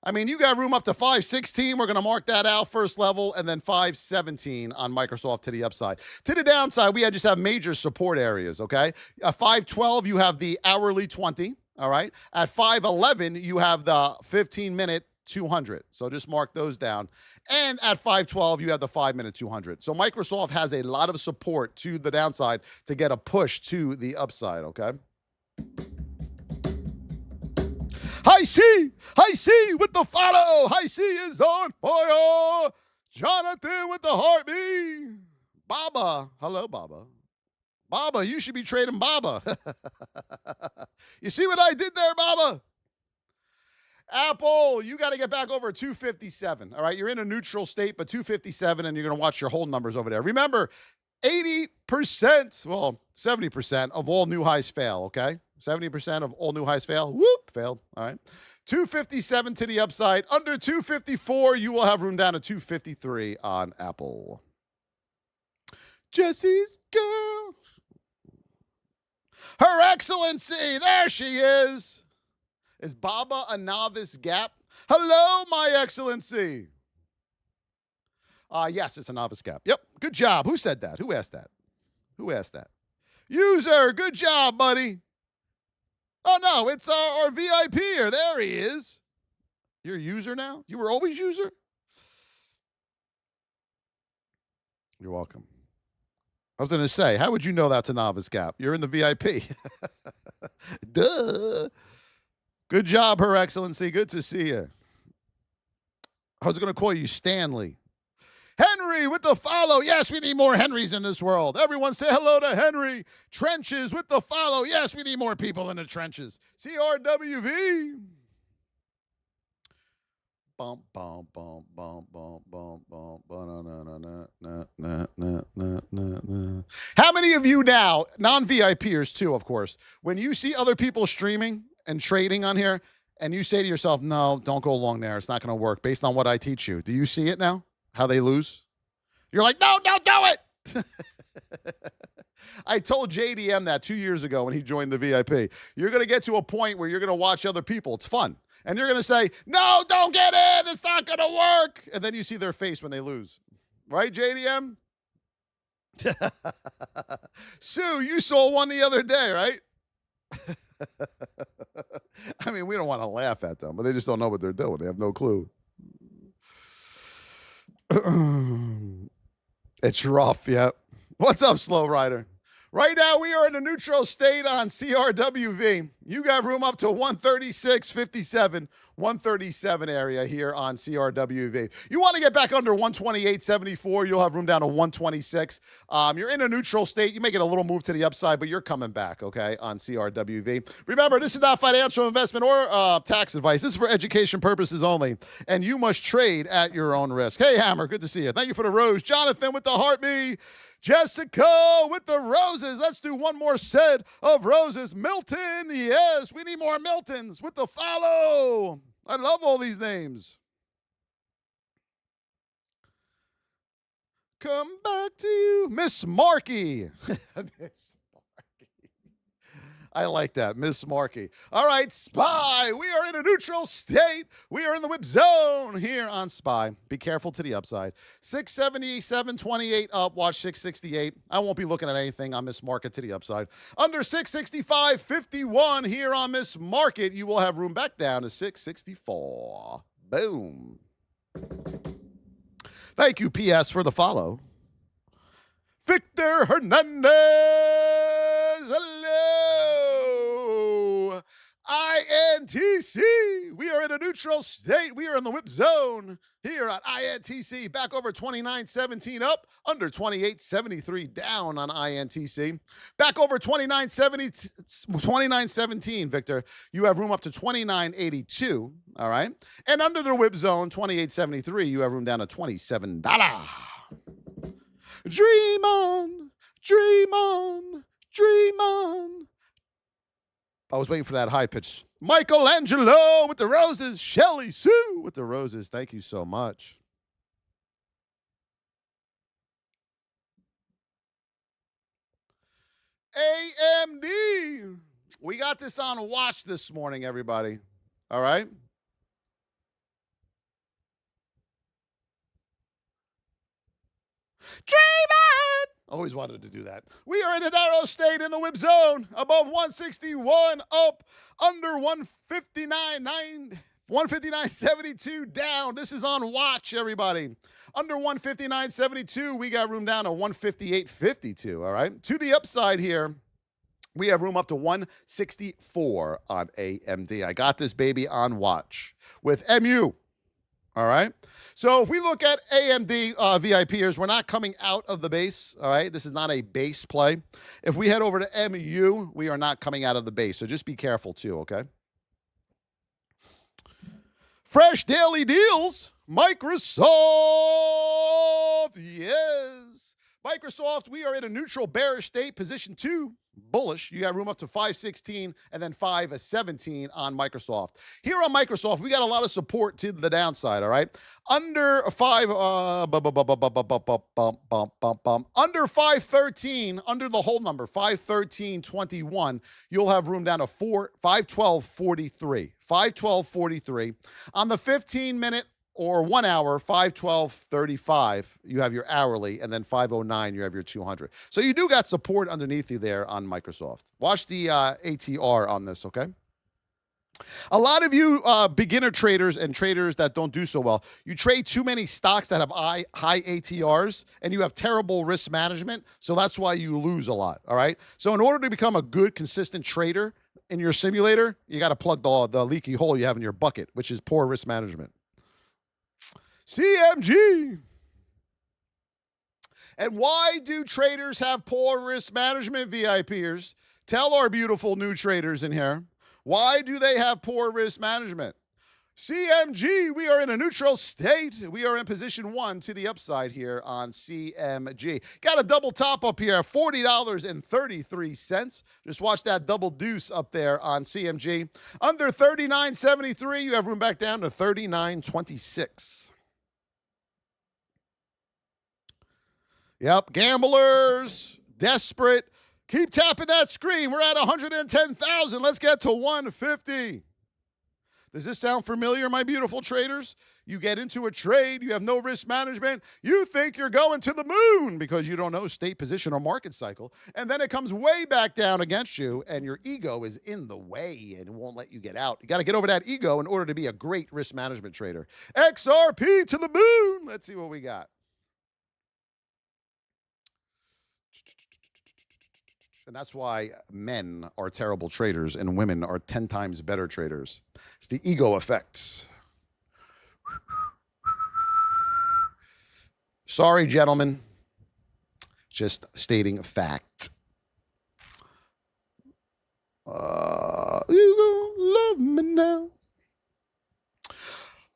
I mean, you got room up to 516. We're going to mark that out first level, and then 517 on Microsoft to the upside. To the downside, we just have major support areas, okay? At 512, you have the hourly 20, all right? At 511, you have the 15-minute 200. So just mark those down. And at 512, you have the 5-minute 200. So Microsoft has a lot of support to the downside to get a push to the upside, okay? Hi C with the follow. Hi C is on fire. Jonathan with the heartbeat. Baba, hello Baba. Baba, you should be trading Baba. You see what I did there, Baba? Apple, you got to get back over 257. All right, you're in a neutral state, but 257, and you're going to watch your whole numbers over there. Remember, 80%, well, 70% of all new highs fail, okay? 70% of all new highs fail. Whoop, failed. All right. 257 to the upside. Under 254, you will have room down to 253 on Apple. Jesse's girl. Her Excellency, there she is. Is Baba a novice gap? Hello, my excellency. Yes, it's a novice cap. Yep, good job. Who said that? Who asked that? Who asked that? User, good job, buddy. Oh, no, it's our VIP here. There he is. You're a user now? You were always user? You're welcome. I was going to say, how would you know that's a novice cap? You're in the VIP. Duh. Good job, Her Excellency. Good to see you. I was going to call you Stanley. Henry with the follow. Yes, we need more Henrys in this world. Everyone say hello to Henry. Trenches with the follow. Yes, we need more people in the trenches. CRWV. Bump, bump, bump, bump, bump, bump, bump, bump. How many of you now, non-VIPers too, of course, when you see other people streaming and trading on here, and you say to yourself, no, don't go along there. It's not going to work based on what I teach you. Do you see it now? How they lose? You're like, no, don't do it. I told JDM that 2 years ago when he joined the VIP. You're going to get to a point where you're going to watch other people. It's fun. And you're going to say, no, don't get in. It's not going to work. And then you see their face when they lose. Right, JDM? Sue, you saw one the other day, right? I mean, we don't want to laugh at them, but they just don't know what they're doing. They have no clue. It's rough, yep. What's up, Slow Rider? Right now, we are in a neutral state on CRWV. You got room up to 136.57, 137 area here on CRWV. You want to get back under 128.74, you'll have room down to 126. You're in a neutral state. You may get a little move to the upside, but you're coming back, okay, on CRWV. Remember, this is not financial investment or tax advice. This is for education purposes only, and you must trade at your own risk. Hey, Hammer, good to see you. Thank you for the rose. Jonathan with the heart me. Jessica with the roses. Let's do one more set of roses. Milton, yes, we need more Miltons with the follow. I love all these names. Come back to you, Miss Markey. Miss Markey. I like that, Miss Markey. All right, SPY. We are in a neutral state. We are in the whip zone here on SPY. Be careful to the upside. 677.28 up. Watch 668. I won't be looking at anything on Miss Market to the upside. Under 665.51 here on Miss Market, you will have room back down to 664. Boom. Thank you, PS, for the follow. Victor Hernandez. Hello. INTC. We are in a neutral state. We are in the whip zone here on INTC. Back over 29.17 up, under 28.73 down on INTC. Back over 29.17, Victor. You have room up to 29.82, all right? And under the whip zone, 28.73, you have room down to $27. Dream on, dream on, dream on. I was waiting for that high pitch. Michelangelo with the roses. Shelly Sue with the roses. Thank you so much. AMD. We got this on watch this morning, everybody. All right? Dream on! Always wanted to do that. We are in a narrow state in the whip zone. Above 161, up, under 159.9, 159.72 down. This is on watch, everybody. Under 159.72, we got room down to 158.52, all right? To the upside here, we have room up to 164 on AMD. I got this baby on watch with MU. All right. So if we look at AMD VIPers, we're not coming out of the base. All right. This is not a base play. If we head over to MU, we are not coming out of the base. So just be careful too. Okay. Fresh daily deals. Microsoft. Yes. Microsoft, we are in a neutral bearish state, position 2, bullish. You got room up to 516 and then 517 on Microsoft. Here on Microsoft, we got a lot of support to the downside, all right? Under 513, under the whole number, 513.21, you'll have room down to 512.43. 512.43. On the 15-minute or 1 hour, 512.35, you have your hourly, and then 509, you have your 200. So you do got support underneath you there on Microsoft. Watch the ATR on this, okay? A lot of you beginner traders and traders that don't do so well, you trade too many stocks that have high ATRs, and you have terrible risk management, so that's why you lose a lot, all right? So in order to become a good, consistent trader in your simulator, you got to plug the leaky hole you have in your bucket, which is poor risk management. CMG. And why do traders have poor risk management, VIPers? Tell our beautiful new traders in here. Why do they have poor risk management? CMG, we are in a neutral state. We are in position 1 to the upside here on CMG. Got a double top up here, $40.33. Just watch that double deuce up there on CMG. Under 39.73, you have room back down to 39.26. Yep, gamblers, desperate. Keep tapping that screen. We're at 110,000. Let's get to 150. Does this sound familiar, my beautiful traders? You get into a trade, you have no risk management, you think you're going to the moon because you don't know state position or market cycle, and then it comes way back down against you, and your ego is in the way and it won't let you get out. You got to get over that ego in order to be a great risk management trader. XRP to the moon. Let's see what we got. And that's why men are terrible traders and women are 10 times better traders. It's the ego effect. Sorry, gentlemen. Just stating fact. You gonna love me now.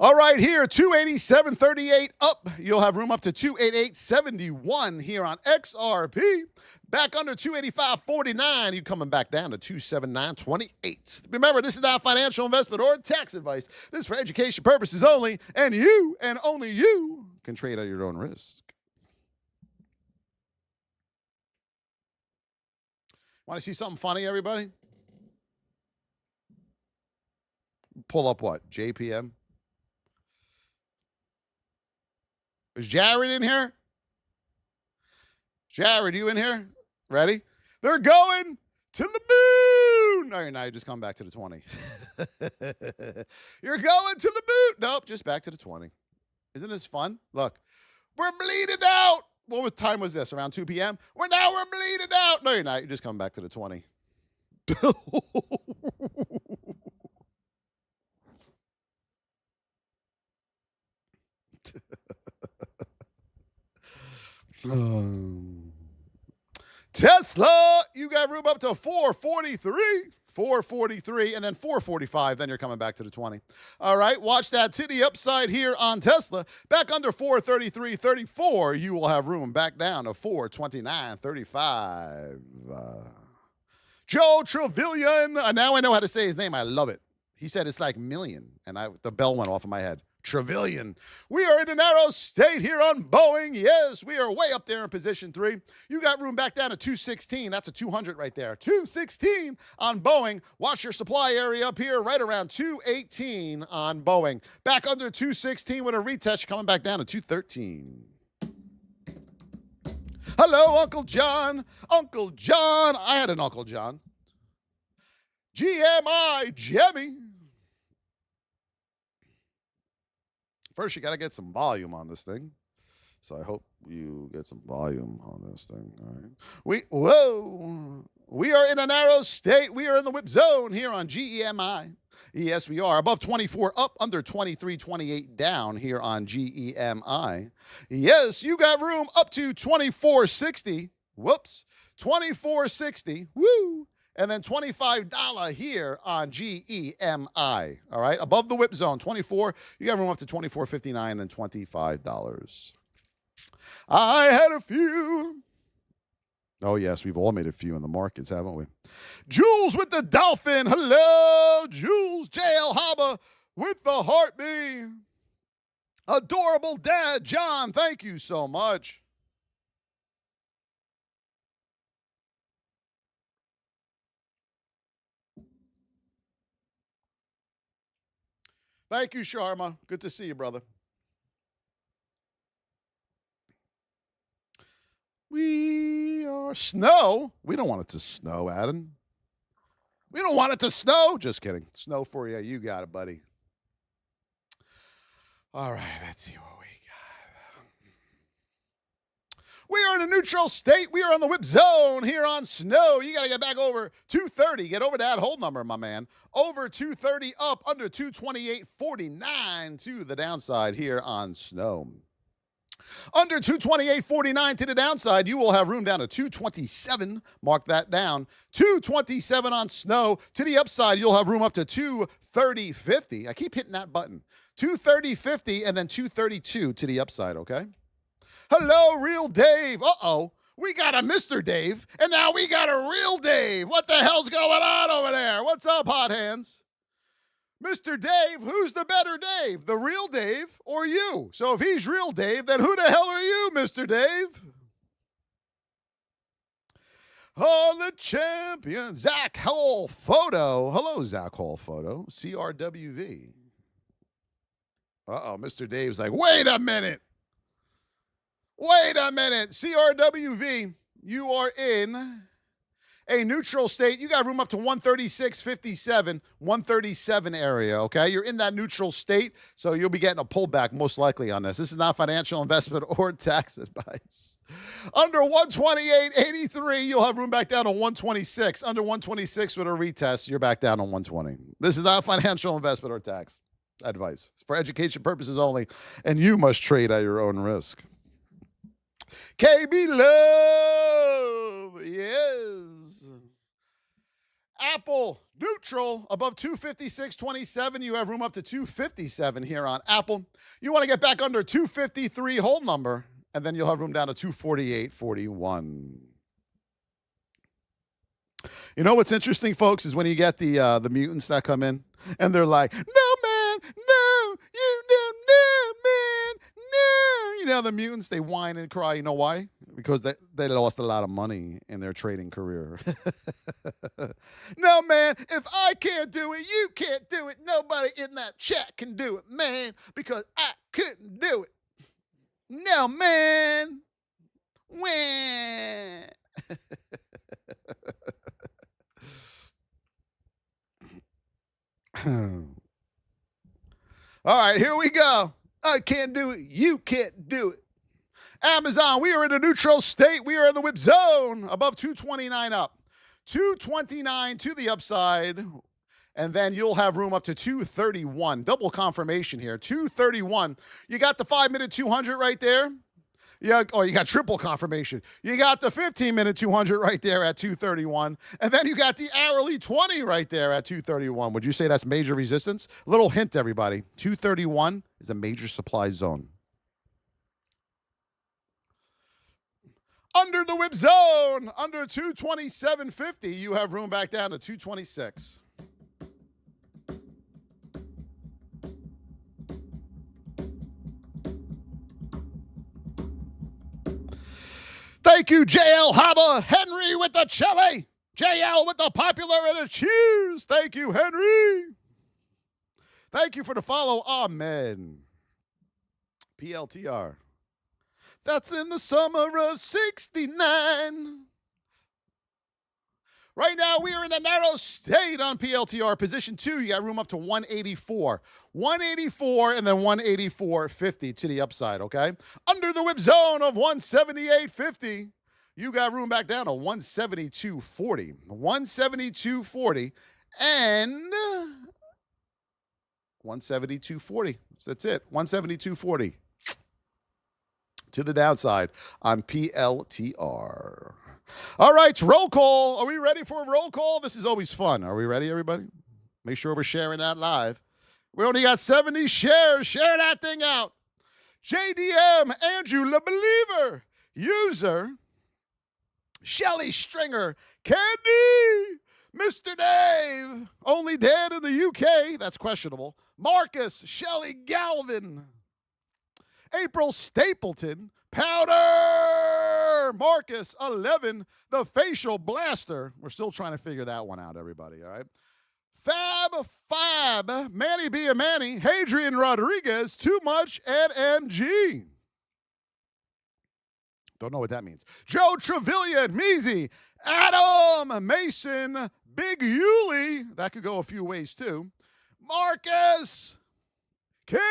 All right, here, 287.38 up. You'll have room up to 288.71 here on XRP. Back under 285.49, you coming back down to 279.28. Remember, this is not financial investment or tax advice. This is for education purposes only, and you, and only you, can trade at your own risk. Want to see something funny, everybody? Pull up what? JPM? Is Jared in here? Jared, you in here? Ready? They're going to the moon. No, you're not. You just come back to the 20. You're going to the moon. Nope, just back to the 20. Isn't this fun? Look, we're bleeding out. What time was this? Around 2 p.m.? We're bleeding out. No, you're not. You just come back to the 20. Tesla, you got room up to 443, and then 445. Then you're coming back to the 20. All right, watch that to the upside here on Tesla. Back under 433.34, you will have room back down to 429.35. Joe Trevilian. Now I know how to say his name. I love it. He said it's like million, and the bell went off in my head. Trevilian. We are in a narrow state here on Boeing. Yes, we are way up there in position 3. You got room back down to 216. That's a 200 right there. 216 on Boeing. Watch your supply area up here right around 218 on Boeing. Back under 216 with a retouch coming back down to 213. Hello, Uncle John. Uncle John. I had an Uncle John. GMI Jemmy. First, you got to get some volume on this thing. So I hope you get some volume on this thing. All right. We are in a narrow state. We are in the whip zone here on GEMI. Yes, we are. Above 24 up, under 23.28 down here on GEMI. Yes, you got room up to 24.60. Whoops. 24.60. Woo. And then $25 here on GEMI. All right, above the whip zone, 24. You got room up to $24.59 and $25. I had a few. Oh, yes, we've all made a few in the markets, haven't we? Jules with the dolphin. Hello, Jules. JL Haba with the heartbeat. Adorable dad, John. Thank you so much. Thank you, Sharma. Good to see you, brother. We are snow. We don't want it to snow, Adam. We don't want it to snow. Just kidding. Snow for you. You got it, buddy. All right, let's see what we got. We are in a neutral state. We are on the whip zone here on snow. You got to get back over 230. Get over that hold number, my man. Over 230 up, under 228.49 to the downside here on snow. Under 228.49 to the downside, you will have room down to 227. Mark that down. 227 on snow. To the upside, you'll have room up to 230.50. I keep hitting that button. 230.50 and then 232 to the upside, okay? Hello, Real Dave. Uh-oh. We got a Mr. Dave, and now we got a Real Dave. What the hell's going on over there? What's up, hot hands? Mr. Dave, who's the better Dave? The real Dave or you? So if he's real Dave, then who the hell are you, Mr. Dave? Oh, the champion, Zach Hall Photo. Hello, Zach Hall Photo, CRWV. Uh-oh, Mr. Dave's like, wait a minute. Wait a minute. CRWV, you are in a neutral state. You got room up to 136.57, 137 area, okay? You're in that neutral state, so you'll be getting a pullback most likely on this. This is not financial investment or tax advice. Under 128.83, you'll have room back down to 126. Under 126 with a retest, you're back down on 120. This is not financial investment or tax advice. It's for education purposes only, and you must trade at your own risk. KB Love, yes. Apple, neutral, above 256.27. You have room up to 257 here on Apple. You want to get back under 253 hold number, and then you'll have room down to 248.41. You know what's interesting, folks, is when you get the mutants that come in, and they're like, no, man, no, you know, no, man, no. You know, the mutants, they whine and cry. You know why? Because they lost a lot of money in their trading career. No, man, if I can't do it, you can't do it. Nobody in that chat can do it, man, because I couldn't do it. No, man. When? All right, here we go. I can't do it. You can't do it. Amazon, we are in a neutral state. We are in the whip zone, above 229 up. 229 to the upside, and then you'll have room up to 231. Double confirmation here, 231. You got the 5-minute 200 right there. Yeah, oh, you got triple confirmation. You got the 15-minute 200 right there at 231. And then you got the hourly 20 right there at 231. Would you say that's major resistance? Little hint, everybody. 231 is a major supply zone. Under the whip zone, under 227.50, you have room back down to 226. Thank you, JL Haba. Henry with the chili. JL with the popular and the cheers. Thank you, Henry. Thank you for the follow, Amen. PLTR. That's in the summer of 69. Right now, we are in a narrow state on PLTR. Position 2, you got room up to 184. 184 and then 184.50 to the upside, okay? Under the whip zone of 178.50, you got room back down to 172.40. 172.40 and 172.40. That's it. 172.40 to the downside on PLTR. All right, roll call. Are we ready for a roll call? This is always fun. Are we ready, everybody? Make sure we're sharing that live. We only got 70 shares. Share that thing out. JDM, Andrew Le Believer, User, Shelly Stringer, Candy, Mr. Dave, only dead in the UK, that's questionable, Marcus, Shelly Galvin, April Stapleton, Powder, Marcus 11, the Facial Blaster. We're still trying to figure that one out, everybody, all right? Fab, Manny B. A. Manny, Hadrian Rodriguez, Too Much, and MG. Don't know what that means. Joe Trevillion, Measy, Adam, Mason, Big Yuli. That could go a few ways too. Marcus, Candy,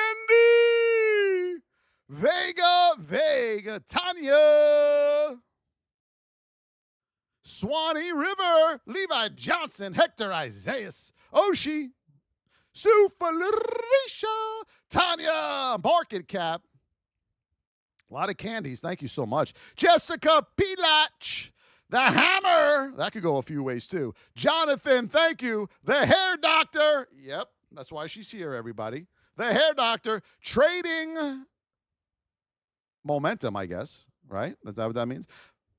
Vega, Tanya, Swanee River, Levi Johnson, Hector Isaias, Oshi, Sue Felicia, Tanya, Market Cap. A lot of candies. Thank you so much. Jessica Pilach, the Hammer. That could go a few ways too. Jonathan, thank you. The Hair Doctor. Yep, that's why she's here, everybody. The Hair Doctor. Trading Momentum, I guess, right? Is that what that means?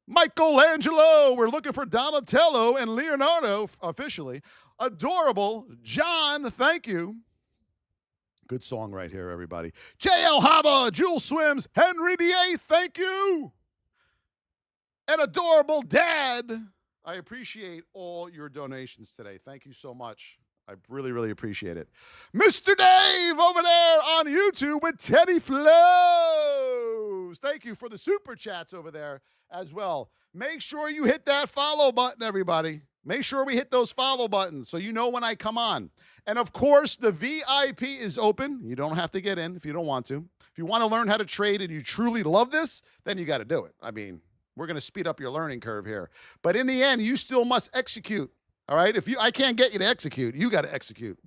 Michelangelo. We're looking for Donatello and Leonardo officially. Adorable. John, thank you. Good song right here, everybody. J.L. Haba, Jules Swims, Henry D.A., thank you. And Adorable Dad. I appreciate all your donations today. Thank you so much. I really, really appreciate it. Mr. Dave over there on YouTube with Teddy Flows. Thank you for the super chats over there as well. Make sure you hit that follow button, everybody. Make sure we hit those follow buttons so you know when I come on. And, of course, the VIP is open. You don't have to get in if you don't want to. If you want to learn how to trade and you truly love this, then you got to do it. I mean, we're going to speed up your learning curve here. But in the end, you still must execute, all right? I can't get you to execute. You got to execute.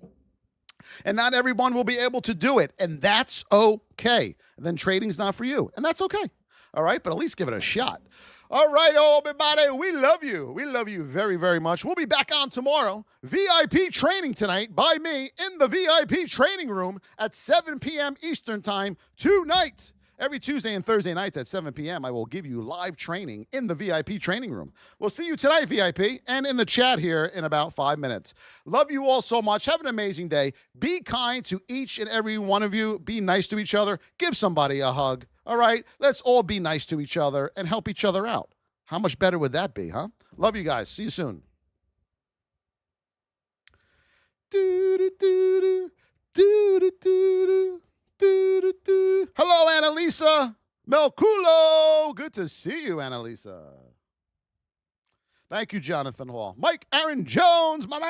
And not everyone will be able to do it, and that's okay. And then trading's not for you, and that's okay, all right? But at least give it a shot. All right, everybody, we love you. We love you very, very much. We'll be back on tomorrow. VIP training tonight by me in the VIP training room at 7 p.m. Eastern time tonight. Every Tuesday and Thursday nights at 7 p.m., I will give you live training in the VIP training room. We'll see you tonight, VIP, and in the chat here in about 5 minutes. Love you all so much. Have an amazing day. Be kind to each and every one of you. Be nice to each other. Give somebody a hug. All right? Let's all be nice to each other and help each other out. How much better would that be, huh? Love you guys. See you soon. Hello, Annalisa Melculo. Good to see you, Annalisa. Thank you, Jonathan Hall. Mike Aaron Jones, my man.